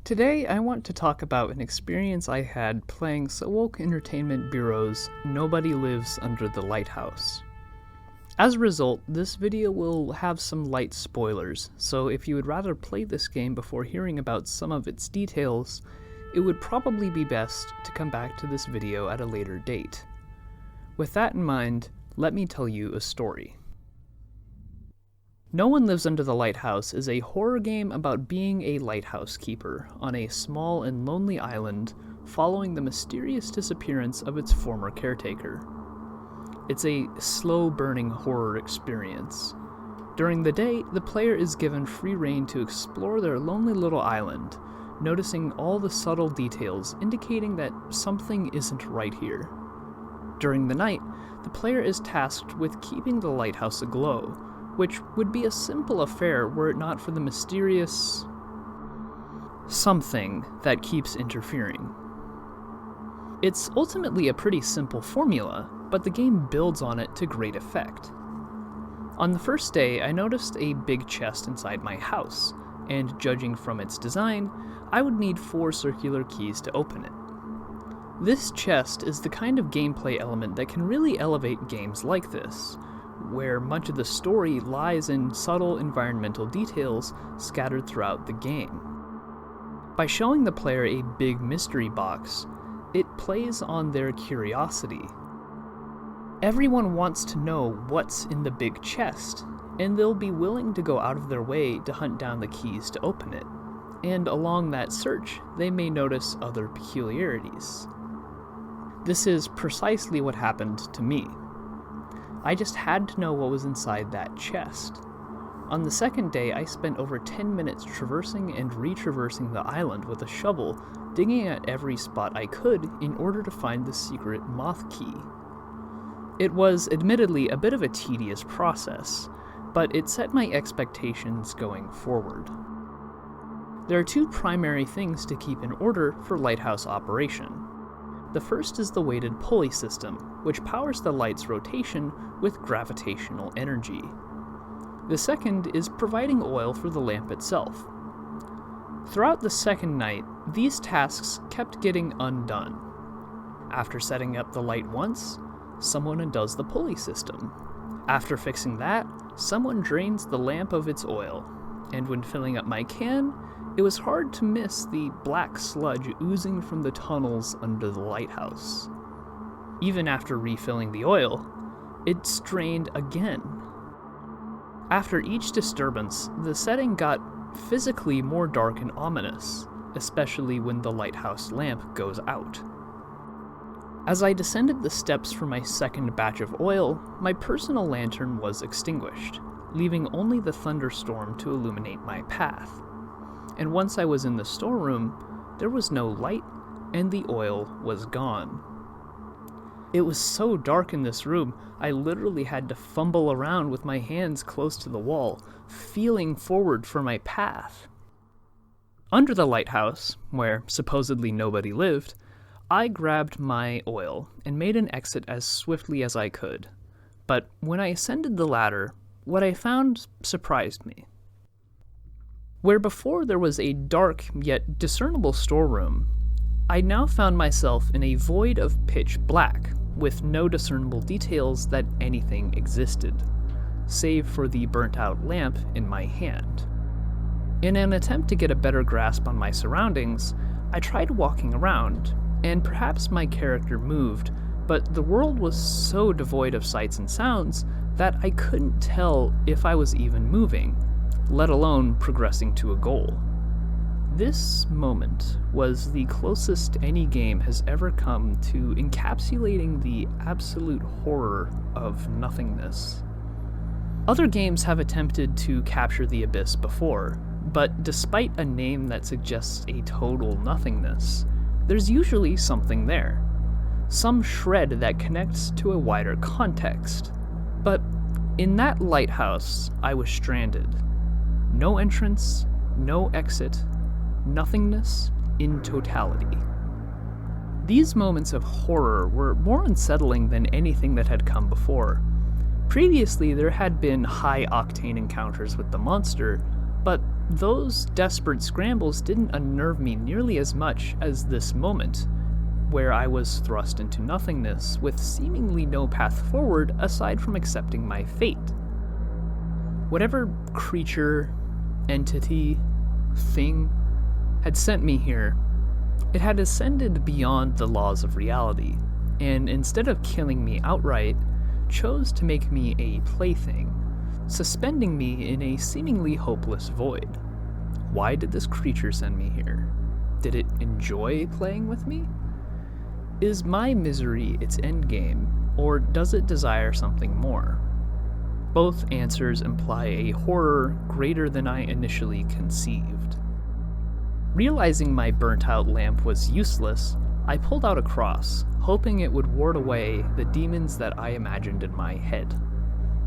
Today, I want to talk about an experience I had playing Sowoke Entertainment Bureau's Nobody Lives Under the Lighthouse. As a result, this video will have some light spoilers, so if you would rather play this game before hearing about some of its details, it would probably be best to come back to this video at a later date. With that in mind, let me tell you a story. No One Lives Under the Lighthouse is a horror game about being a lighthouse keeper on a small and lonely island following the mysterious disappearance of its former caretaker. It's a slow-burning horror experience. During the day, the player is given free rein to explore their lonely little island, noticing all the subtle details indicating that something isn't right here. During the night, the player is tasked with keeping the lighthouse aglow, which would be a simple affair were it not for the mysterious something that keeps interfering. It's ultimately a pretty simple formula, but the game builds on it to great effect. On the first day, I noticed a big chest inside my house, and judging from its design, I would need 4 circular keys to open it. This chest is the kind of gameplay element that can really elevate games like this, where much of the story lies in subtle environmental details scattered throughout the game. By showing the player a big mystery box, it plays on their curiosity. Everyone wants to know what's in the big chest, and they'll be willing to go out of their way to hunt down the keys to open it, and along that search, they may notice other peculiarities. This is precisely what happened to me. I just had to know what was inside that chest. On the second day, I spent over 10 minutes traversing and retraversing the island with a shovel, digging at every spot I could in order to find the secret moth key. It was admittedly a bit of a tedious process, but it set my expectations going forward. There are 2 primary things to keep in order for lighthouse operation. The first is the weighted pulley system, which powers the light's rotation with gravitational energy. The second is providing oil for the lamp itself. Throughout the second night, these tasks kept getting undone. After setting up the light once, someone undoes the pulley system. After fixing that, someone drains the lamp of its oil, and when filling up my can, it was hard to miss the black sludge oozing from the tunnels under the lighthouse. Even after refilling the oil, it strained again. After each disturbance, the setting got physically more dark and ominous, especially when the lighthouse lamp goes out. As I descended the steps for my second batch of oil, my personal lantern was extinguished, leaving only the thunderstorm to illuminate my path. And once I was in the storeroom, there was no light, and the oil was gone. It was so dark in this room, I literally had to fumble around with my hands close to the wall, feeling forward for my path. Under the lighthouse, where supposedly nobody lived, I grabbed my oil and made an exit as swiftly as I could. But when I ascended the ladder, what I found surprised me. Where before there was a dark yet discernible storeroom, I now found myself in a void of pitch black, with no discernible details that anything existed, save for the burnt-out lamp in my hand. In an attempt to get a better grasp on my surroundings, I tried walking around, and perhaps my character moved, but the world was so devoid of sights and sounds that I couldn't tell if I was even moving, let alone progressing to a goal. This moment was the closest any game has ever come to encapsulating the absolute horror of nothingness. Other games have attempted to capture the abyss before, but despite a name that suggests a total nothingness, there's usually something there. Some shred that connects to a wider context. But in that lighthouse, I was stranded. No entrance, no exit, nothingness in totality. These moments of horror were more unsettling than anything that had come before. Previously, there had been high-octane encounters with the monster, but those desperate scrambles didn't unnerve me nearly as much as this moment, where I was thrust into nothingness with seemingly no path forward aside from accepting my fate. Whatever creature, entity, thing had sent me here, it had ascended beyond the laws of reality, and instead of killing me outright, chose to make me a plaything, suspending me in a seemingly hopeless void. Why did this creature send me here? Did it enjoy playing with me? Is my misery its endgame, or does it desire something more? Both answers imply a horror greater than I initially conceived. Realizing my burnt-out lamp was useless, I pulled out a cross, hoping it would ward away the demons that I imagined in my head.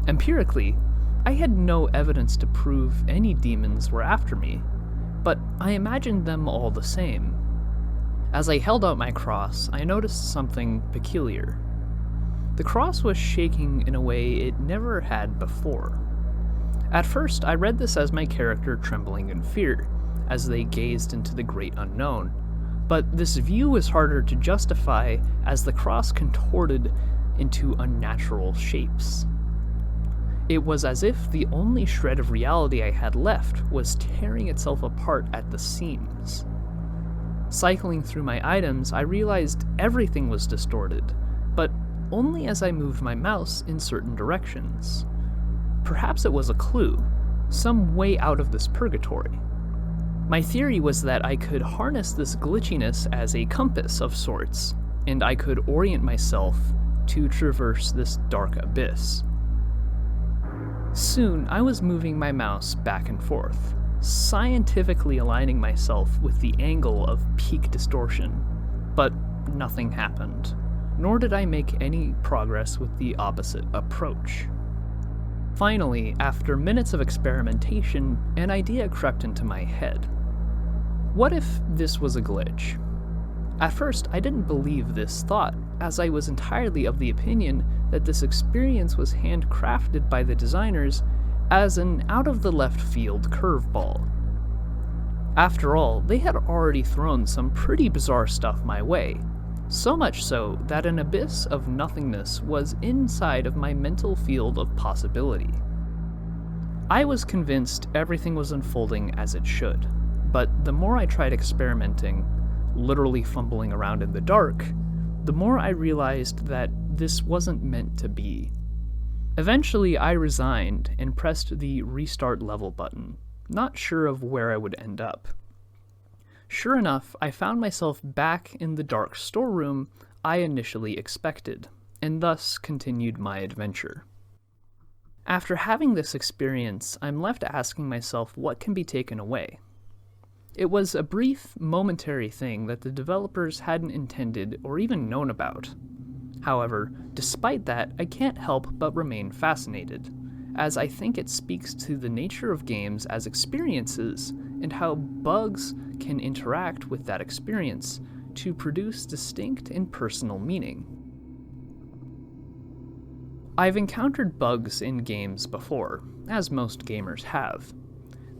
Empirically, I had no evidence to prove any demons were after me, but I imagined them all the same. As I held out my cross, I noticed something peculiar. The cross was shaking in a way it never had before. At first, I read this as my character trembling in fear, as they gazed into the great unknown, but this view was harder to justify as the cross contorted into unnatural shapes. It was as if the only shred of reality I had left was tearing itself apart at the seams. Cycling through my items, I realized everything was distorted, but only as I moved my mouse in certain directions. Perhaps it was a clue, some way out of this purgatory. My theory was that I could harness this glitchiness as a compass of sorts, and I could orient myself to traverse this dark abyss. Soon, I was moving my mouse back and forth, scientifically aligning myself with the angle of peak distortion, but nothing happened, nor did I make any progress with the opposite approach. Finally, after minutes of experimentation, an idea crept into my head. What if this was a glitch? At first, I didn't believe this thought, as I was entirely of the opinion that this experience was handcrafted by the designers as an out-of-the-left-field curveball. After all, they had already thrown some pretty bizarre stuff my way, so much so that an abyss of nothingness was inside of my mental field of possibility. I was convinced everything was unfolding as it should, but the more I tried experimenting, literally fumbling around in the dark, the more I realized that this wasn't meant to be. Eventually, I resigned and pressed the restart level button, not sure of where I would end up. Sure enough, I found myself back in the dark storeroom I initially expected, and thus continued my adventure. After having this experience, I'm left asking myself what can be taken away. It was a brief, momentary thing that the developers hadn't intended or even known about. However, despite that, I can't help but remain fascinated, as I think it speaks to the nature of games as experiences and how bugs can interact with that experience to produce distinct and personal meaning. I've encountered bugs in games before, as most gamers have.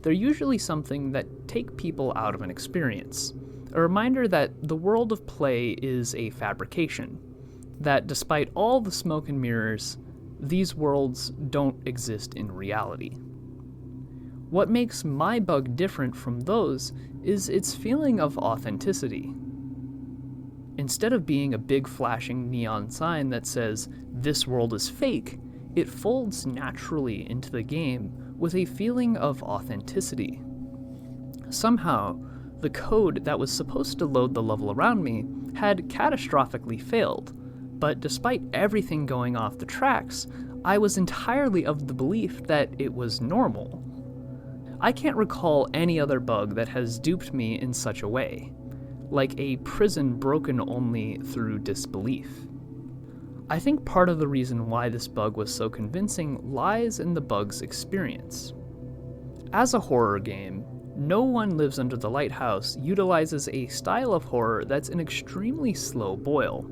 They're usually something that take people out of an experience, a reminder that the world of play is a fabrication, that despite all the smoke and mirrors, these worlds don't exist in reality. What makes my bug different from those is its feeling of authenticity. Instead of being a big flashing neon sign that says, "This world is fake," it folds naturally into the game with a feeling of authenticity. Somehow, the code that was supposed to load the level around me had catastrophically failed, but despite everything going off the tracks, I was entirely of the belief that it was normal. I can't recall any other bug that has duped me in such a way, like a prison broken only through disbelief. I think part of the reason why this bug was so convincing lies in the bug's experience. As a horror game, No One Lives Under the Lighthouse utilizes a style of horror that's an extremely slow boil,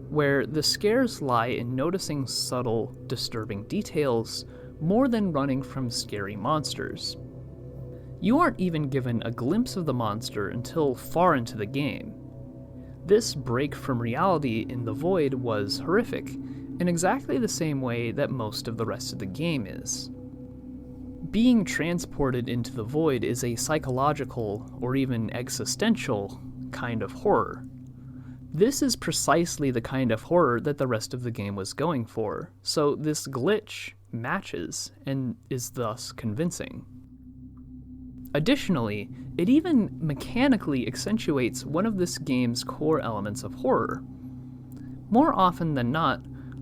where the scares lie in noticing subtle, disturbing details more than running from scary monsters. You aren't even given a glimpse of the monster until far into the game. This break from reality in the void was horrific, in exactly the same way that most of the rest of the game is. Being transported into the void is a psychological, or even existential, kind of horror. This is precisely the kind of horror that the rest of the game was going for, so this glitch matches and is thus convincing. Additionally, it even mechanically accentuates one of this game's core elements of horror. More often than not,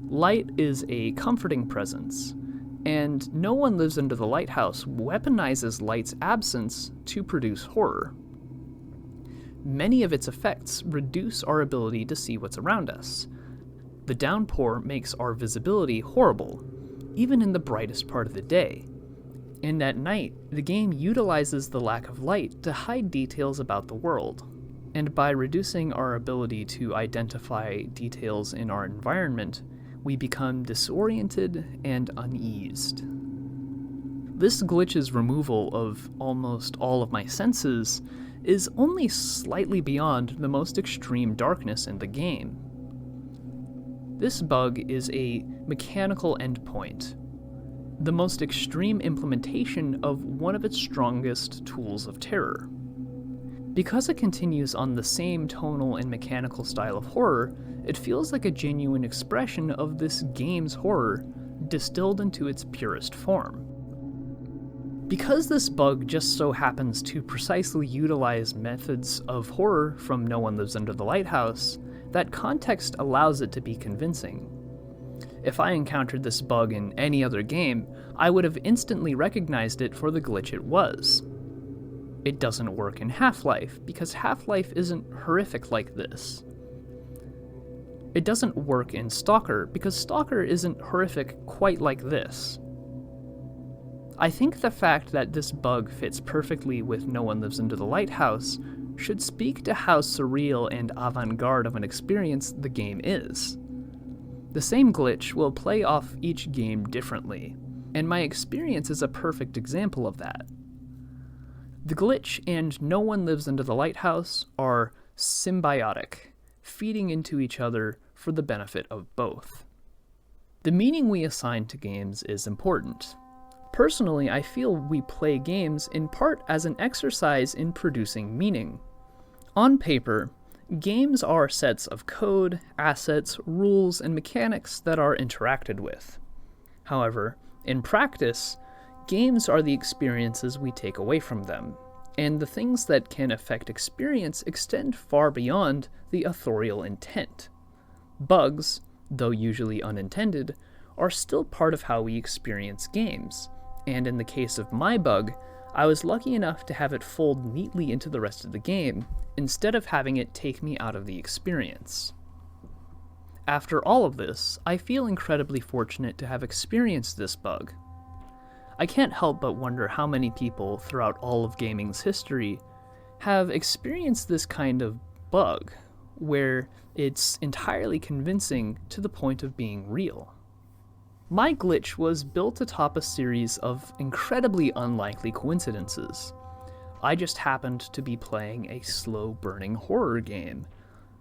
light is a comforting presence, and No One Lives Under the Lighthouse weaponizes light's absence to produce horror. Many of its effects reduce our ability to see what's around us. The downpour makes our visibility horrible, even in the brightest part of the day. And at night, the game utilizes the lack of light to hide details about the world. And by reducing our ability to identify details in our environment, we become disoriented and uneased. This glitch's removal of almost all of my senses is only slightly beyond the most extreme darkness in the game. This bug is a mechanical endpoint, the most extreme implementation of one of its strongest tools of terror. Because it continues on the same tonal and mechanical style of horror, it feels like a genuine expression of this game's horror distilled into its purest form. Because this bug just so happens to precisely utilize methods of horror from No One Lives Under the Lighthouse, that context allows it to be convincing. If I encountered this bug in any other game, I would have instantly recognized it for the glitch it was. It doesn't work in Half-Life, because Half-Life isn't horrific like this. It doesn't work in Stalker, because Stalker isn't horrific quite like this. I think the fact that this bug fits perfectly with No One Lives Under the Lighthouse should speak to how surreal and avant-garde of an experience the game is. The same glitch will play off each game differently, and my experience is a perfect example of that. The glitch and No One Lives Under the Lighthouse are symbiotic, feeding into each other for the benefit of both. The meaning we assign to games is important. Personally, I feel we play games in part as an exercise in producing meaning. On paper, games are sets of code, assets, rules, and mechanics that are interacted with. However, in practice, games are the experiences we take away from them, and the things that can affect experience extend far beyond the authorial intent. Bugs, though usually unintended, are still part of how we experience games, and in the case of my bug, I was lucky enough to have it fold neatly into the rest of the game, instead of having it take me out of the experience. After all of this, I feel incredibly fortunate to have experienced this bug. I can't help but wonder how many people throughout all of gaming's history have experienced this kind of bug, where it's entirely convincing to the point of being real. My glitch was built atop a series of incredibly unlikely coincidences. I just happened to be playing a slow-burning horror game.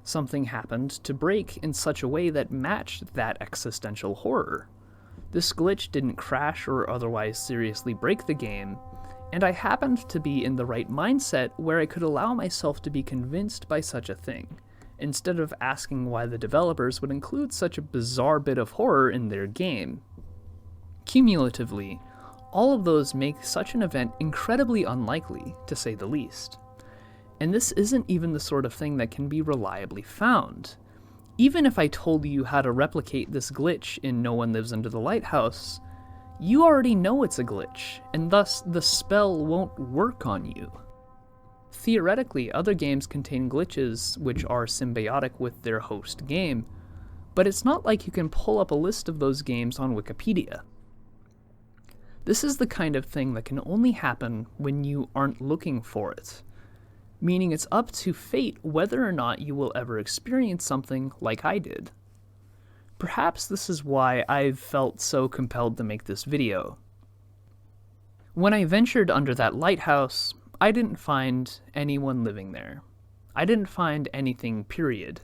Something happened to break in such a way that matched that existential horror. This glitch didn't crash or otherwise seriously break the game, and I happened to be in the right mindset where I could allow myself to be convinced by such a thing, instead of asking why the developers would include such a bizarre bit of horror in their game. Cumulatively, all of those make such an event incredibly unlikely, to say the least. And this isn't even the sort of thing that can be reliably found. Even if I told you how to replicate this glitch in No One Lives Under the Lighthouse, you already know it's a glitch, and thus the spell won't work on you. Theoretically, other games contain glitches which are symbiotic with their host game, but it's not like you can pull up a list of those games on Wikipedia. This is the kind of thing that can only happen when you aren't looking for it, meaning it's up to fate whether or not you will ever experience something like I did. Perhaps this is why I've felt so compelled to make this video. When I ventured under that lighthouse, I didn't find anyone living there. I didn't find anything, period.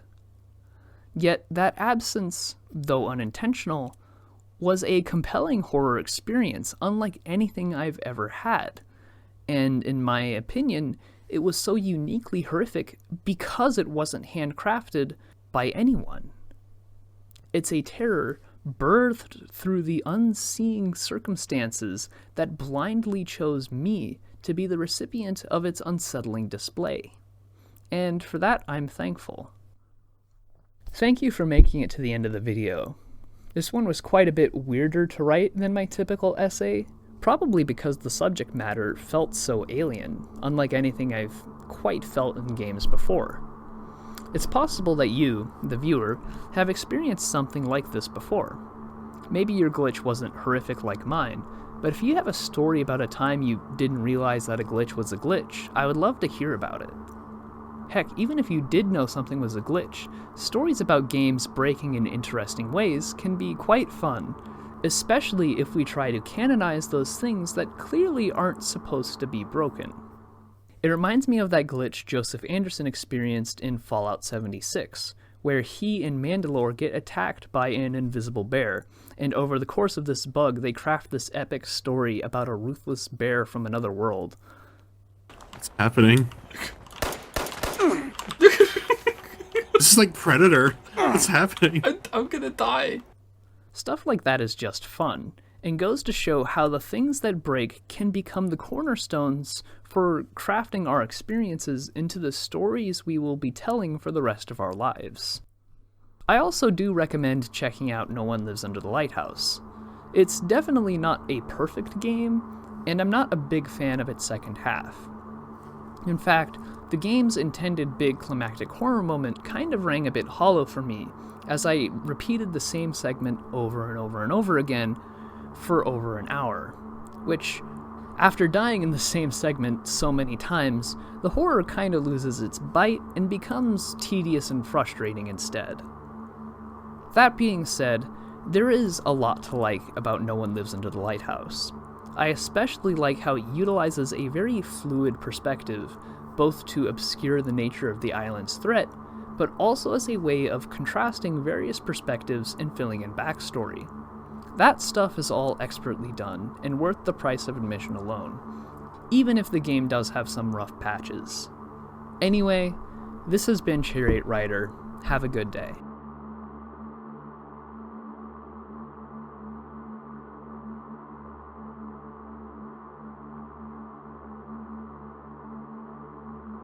Yet that absence, though unintentional, was a compelling horror experience unlike anything I've ever had. And in my opinion, it was so uniquely horrific because it wasn't handcrafted by anyone. It's a terror birthed through the unseeing circumstances that blindly chose me to be the recipient of its unsettling display. And for that, I'm thankful. Thank you for making it to the end of the video. This one was quite a bit weirder to write than my typical essay, probably because the subject matter felt so alien, unlike anything I've quite felt in games before. It's possible that you, the viewer, have experienced something like this before. Maybe your glitch wasn't horrific like mine, but if you have a story about a time you didn't realize that a glitch was a glitch, I would love to hear about it. Heck, even if you did know something was a glitch, stories about games breaking in interesting ways can be quite fun, especially if we try to canonize those things that clearly aren't supposed to be broken. It reminds me of that glitch Joseph Anderson experienced in Fallout 76, where he and Mandalore get attacked by an invisible bear, and over the course of this bug they craft this epic story about a ruthless bear from another world. What's happening? This is like Predator. What's happening? I'm gonna die. Stuff like that is just fun, and goes to show how the things that break can become the cornerstones for crafting our experiences into the stories we will be telling for the rest of our lives. I also do recommend checking out No One Lives Under the Lighthouse. It's definitely not a perfect game, and I'm not a big fan of its second half. In fact, the game's intended big climactic horror moment kind of rang a bit hollow for me, as I repeated the same segment over and over and over again for over an hour, which, after dying in the same segment so many times, the horror kind of loses its bite and becomes tedious and frustrating instead. That being said, there is a lot to like about No One Lives Under the Lighthouse. I especially like how it utilizes a very fluid perspective, both to obscure the nature of the island's threat, but also as a way of contrasting various perspectives and filling in backstory. That stuff is all expertly done, and worth the price of admission alone, even if the game does have some rough patches. Anyway, this has been Cherry 8 Writer. Have a good day.